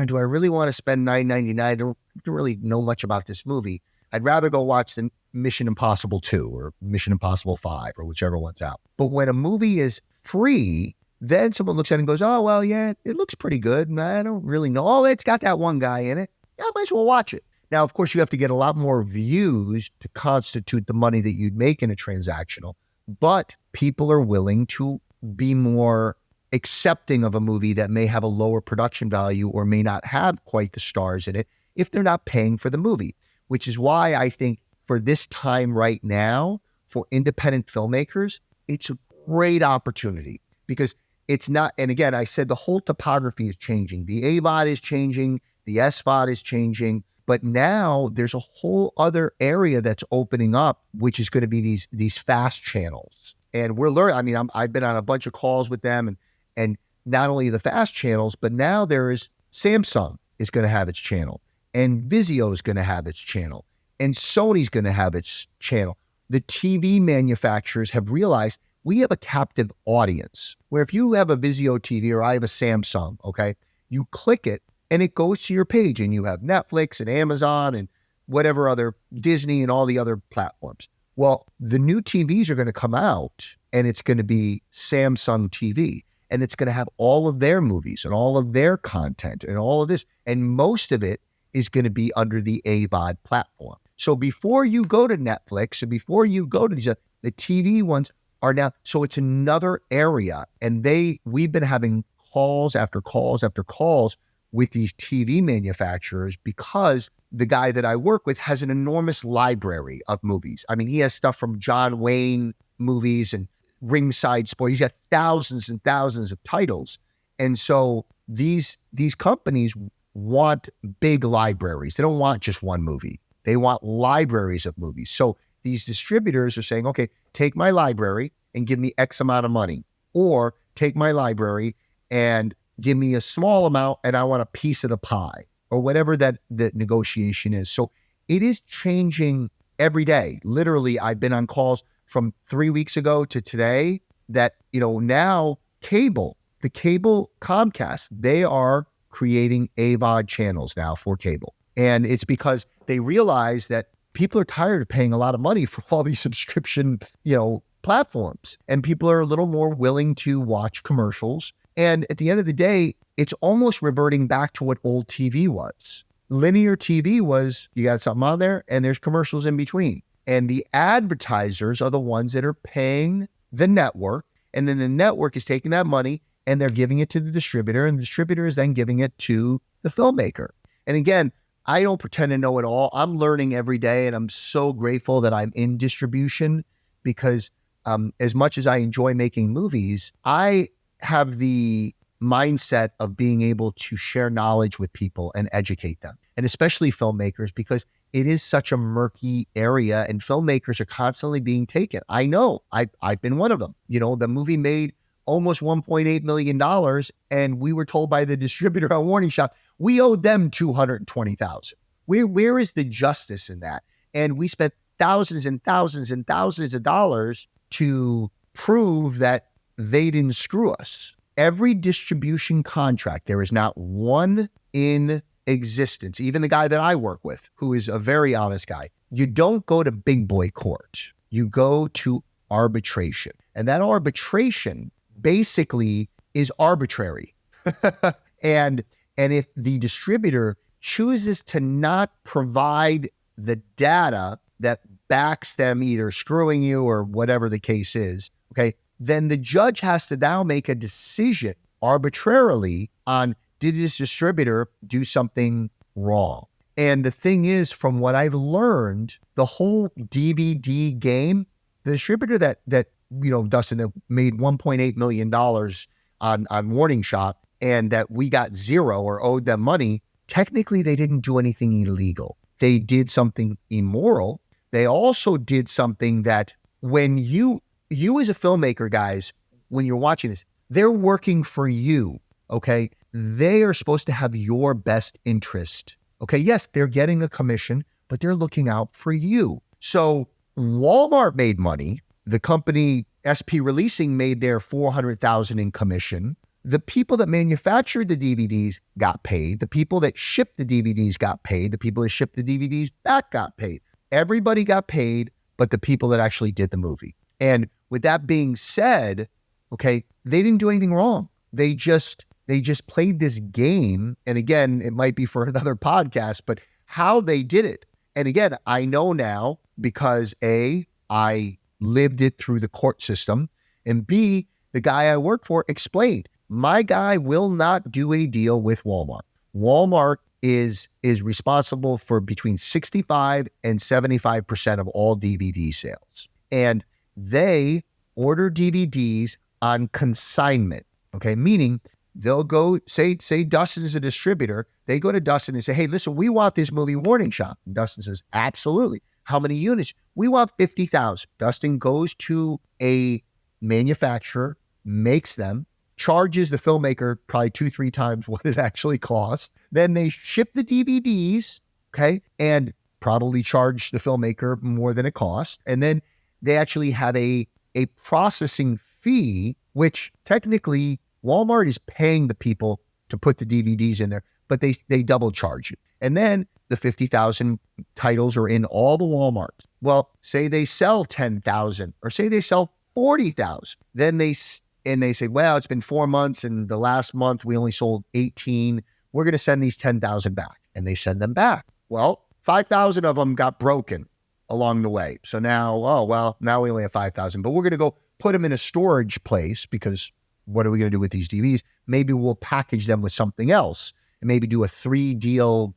do I really want to spend $9.99? I don't really know much about this movie. I'd rather go watch the Mission Impossible 2 or Mission Impossible 5 or whichever one's out. But when a movie is free, then someone looks at it and goes, oh, well, yeah, it looks pretty good. And I don't really know. Oh, it's got that one guy in it. Yeah, I might as well watch it. Now, of course, you have to get a lot more views to constitute the money that you'd make in a transactional. But people are willing to be more accepting of a movie that may have a lower production value or may not have quite the stars in it if they're not paying for the movie, which is why I think for this time right now, for independent filmmakers, it's a great opportunity because it's not, and again, I said the whole topography is changing. The AVOD is changing, the SVOD is changing, but now there's a whole other area that's opening up, which is going to be these fast channels. And we're learning, I mean, I've been on a bunch of calls with them and not only the fast channels, but now there is Samsung is going to have its channel and Vizio is going to have its channel and Sony's going to have its channel. The TV manufacturers have realized we have a captive audience where if you have a Vizio TV or I have a Samsung, okay, you click it and it goes to your page and you have Netflix and Amazon and whatever other Disney and all the other platforms. Well, the new TVs are going to come out and it's going to be Samsung TV and it's going to have all of their movies and all of their content and all of this. And most of it is going to be under the AVOD platform. So before you go to Netflix and before you go to these, the TV ones are now, so it's another area. And we've been having calls after calls after calls with these TV manufacturers because the guy that I work with has an enormous library of movies. I mean, he has stuff from John Wayne movies and Ringside Sport. He's got thousands and thousands of titles. And so these companies want big libraries. They don't want just one movie. They want libraries of movies. So these distributors are saying, okay, take my library and give me X amount of money, or take my library and give me a small amount and I want a piece of the pie, or whatever that the negotiation is. So it is changing every day. Literally, I've been on calls from 3 weeks ago to today that, now the cable Comcast, they are creating AVOD channels now for cable. And it's because they realize that people are tired of paying a lot of money for all these subscription, platforms. And people are a little more willing to watch commercials. And at the end of the day, it's almost reverting back to what old TV was. Linear TV was, you got something on there and there's commercials in between. And the advertisers are the ones that are paying the network. And then the network is taking that money and they're giving it to the distributor. And the distributor is then giving it to the filmmaker. And again, I don't pretend to know it all. I'm learning every day. And I'm so grateful that I'm in distribution because as much as I enjoy making movies, I have the mindset of being able to share knowledge with people and educate them, and especially filmmakers, because it is such a murky area and filmmakers are constantly being taken. I know I've been one of them. The movie made almost $1.8 million and we were told by the distributor on Warning Shot, we owed them $220,000. Where is the justice in that? And we spent thousands and thousands and thousands of dollars to prove that they didn't screw us. Every distribution contract, there is not one in existence, even the guy that I work with, who is a very honest guy. You don't go to big boy court. You go to arbitration. And that arbitration basically is arbitrary. And if the distributor chooses to not provide the data that backs them either screwing you or whatever the case is, okay, then the judge has to now make a decision arbitrarily on, did this distributor do something wrong? And the thing is, from what I've learned, the whole DVD game, the distributor that Dustin, that made $1.8 million on Warning Shot, and that we got zero or owed them money, technically they didn't do anything illegal. They did something immoral. They also did something that when you as a filmmaker, guys, when you're watching this, they're working for you, okay? They are supposed to have your best interest, okay? Yes, they're getting a commission, but they're looking out for you. So Walmart made money. The company SP Releasing made their $400,000 in commission. The people that manufactured the DVDs got paid. The people that shipped the DVDs got paid. The people that shipped the DVDs back got paid. Everybody got paid, but the people that actually did the movie. And with that being said, okay, they didn't do anything wrong. They just played this game. And again, it might be for another podcast, but how they did it. And again, I know now because A, I lived it through the court system, and B, the guy I work for explained, my guy will not do a deal with Walmart. Walmart is responsible for between 65 and 75% of all DVD sales. And they order DVDs on consignment, okay? Meaning they'll go, say Dustin is a distributor, they go to Dustin and say, hey, listen, we want this movie Warning Shot. And Dustin says, absolutely. How many units? We want 50,000. Dustin goes to a manufacturer, makes them, charges the filmmaker probably 2-3 times what it actually costs. Then they ship the DVDs, okay, and probably charge the filmmaker more than it costs. And then they actually have a processing fee, which technically Walmart is paying the people to put the DVDs in there, but they double charge you. And then the 50,000 titles are in all the Walmarts. Well, say they sell 10,000 or say they sell 40,000. Then they say, well, it's been 4 months and the last month we only sold 18. We're going to send these 10,000 back. And they send them back. Well, 5,000 of them got broken along the way. So now, now we only have 5,000, but we're going to go put them in a storage place because what are we going to do with these DVDs? Maybe we'll package them with something else and maybe do a 3 deal,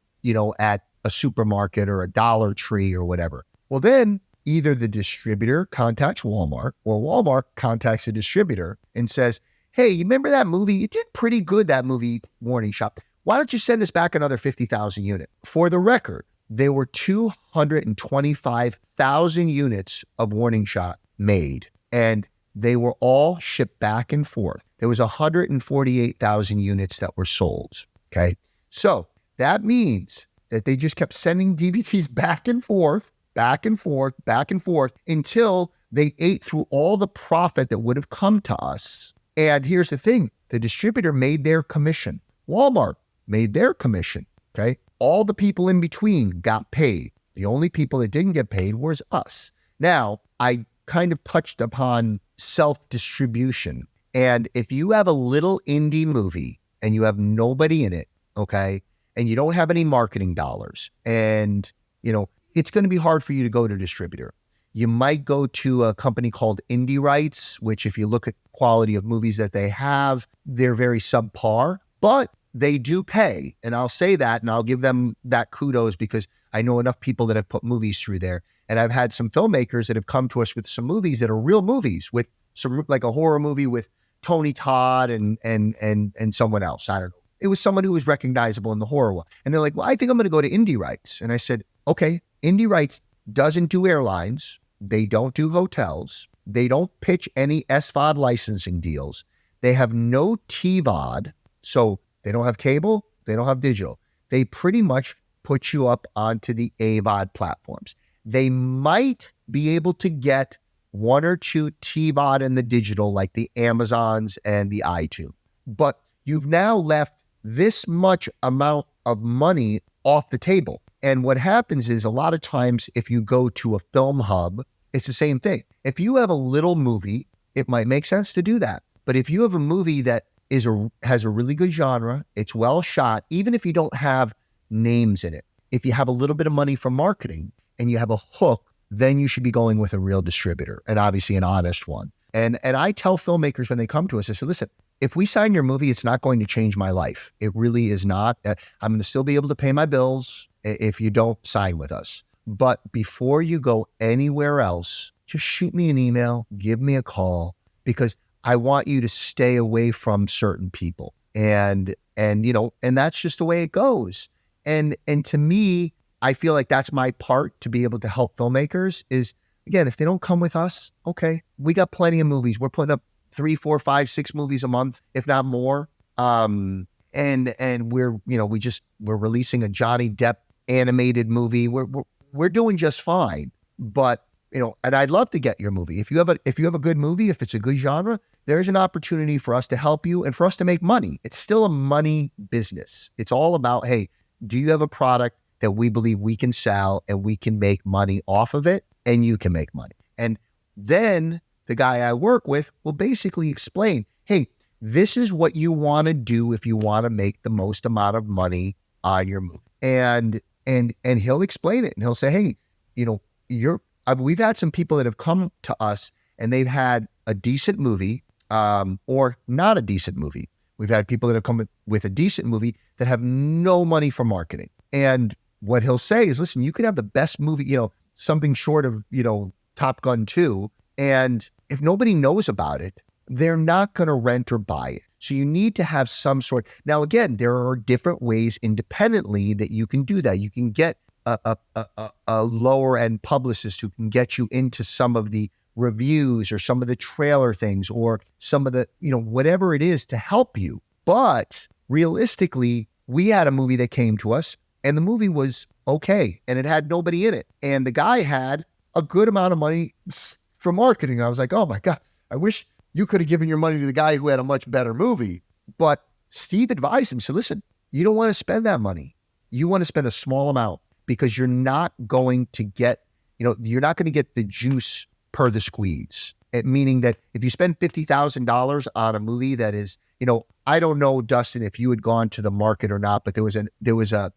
at a supermarket or a Dollar Tree or whatever. Well, then either the distributor contacts Walmart or Walmart contacts the distributor and says, hey, you remember that movie? It did pretty good, that movie Warning Shot. Why don't you send us back another 50,000 units? For the record, there were 225,000 units of Warning Shot made, and they were all shipped back and forth. There was 148,000 units that were sold, okay? So that means that they just kept sending DVDs back and forth, back and forth, back and forth until they ate through all the profit that would have come to us. And here's the thing, the distributor made their commission. Walmart made their commission, okay? All the people in between got paid. The only people that didn't get paid was us. Now, I kind of touched upon self-distribution. And if you have a little indie movie and you have nobody in it, okay, and you don't have any marketing dollars, and, it's going to be hard for you to go to a distributor. You might go to a company called Indie Rights, which if you look at quality of movies that they have, they're very subpar, but they do pay. And I'll say that, and I'll give them that kudos because I know enough people that have put movies through there. And I've had some filmmakers that have come to us with some movies that are real movies, with some, like a horror movie with Tony Todd and someone else. I don't know. It was someone who was recognizable in the horror one. And they're like, well, I think I'm going to go to Indie Rights. And I said, okay, Indie Rights doesn't do airlines. They don't do hotels. They don't pitch any SVOD licensing deals. They have no TVOD. So they don't have cable. They don't have digital. They pretty much put you up onto the AVOD platforms. They might be able to get one or two TVOD in the digital, like the Amazons and the iTunes. But you've now left this much amount of money off the table. And what happens is a lot of times if you go to a film hub, it's the same thing. If you have a little movie, it might make sense to do that. But if you have a movie that has a really good genre, it's well shot, even if you don't have names in it, if you have a little bit of money from marketing and you have a hook, then you should be going with a real distributor, and obviously an honest one. And I tell filmmakers when they come to us, I say, listen, if we sign your movie, it's not going to change my life. It really is not. I'm going to still be able to pay my bills if you don't sign with us. But before you go anywhere else, just shoot me an email, give me a call, because I want you to stay away from certain people. And that's just the way it goes. And to me, I feel like that's my part to be able to help filmmakers is, again, if they don't come with us, okay, we got plenty of movies. We're putting up 3, 4, 5, 6 movies a month, if not more. And we're releasing a Johnny Depp animated movie. We're doing just fine. But, and I'd love to get your movie. If you have a good movie, if it's a good genre, there's an opportunity for us to help you and for us to make money. It's still a money business. It's all about, hey, do you have a product that we believe we can sell and we can make money off of it, and you can make money? And then the guy I work with will basically explain, hey, this is what you want to do if you want to make the most amount of money on your movie. And he'll explain it, and he'll say, hey, we've had some people that have come to us and they've had a decent movie or not a decent movie. We've had people that have come with a decent movie that have no money for marketing. And what he'll say is, listen, you could have the best movie, something short of, Top Gun 2. And if nobody knows about it, they're not going to rent or buy it. So you need to have some sort. Now, again, there are different ways independently that you can do that. You can get a lower end publicist who can get you into some of the reviews or some of the trailer things or some of the, whatever it is to help you. But realistically, we had a movie that came to us and the movie was okay and it had nobody in it. And the guy had a good amount of money for marketing. I was like, oh my God, I wish you could have given your money to the guy who had a much better movie. But Steve advised him, so listen, you don't want to spend that money. You want to spend a small amount because you're not going to get, you're not going to get the juice per the squeeze. Meaning that if you spend $50,000 on a movie that is, I don't know, Dustin, if you had gone to the market or not, but there was a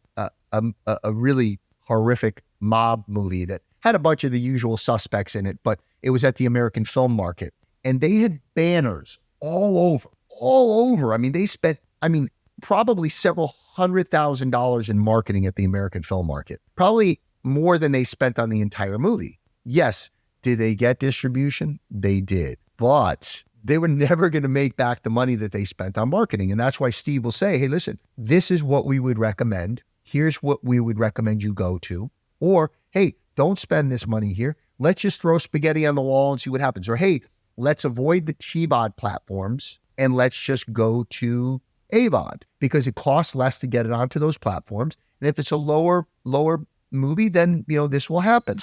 really horrific mob movie that had a bunch of the usual suspects in it, but it was at the American film market. And they had banners all over. I mean, they spent, probably several $100,000 in marketing at the American film market, probably more than they spent on the entire movie. Yes. Did they get distribution? They did, but they were never going to make back the money that they spent on marketing. And that's why Steve will say, hey, listen, this is what we would recommend. Here's what we would recommend you go to. Or, hey, don't spend this money here. Let's just throw spaghetti on the wall and see what happens. Or, hey, let's avoid the TVOD platforms and let's just go to AVOD because it costs less to get it onto those platforms. And if it's a lower movie, then, this will happen.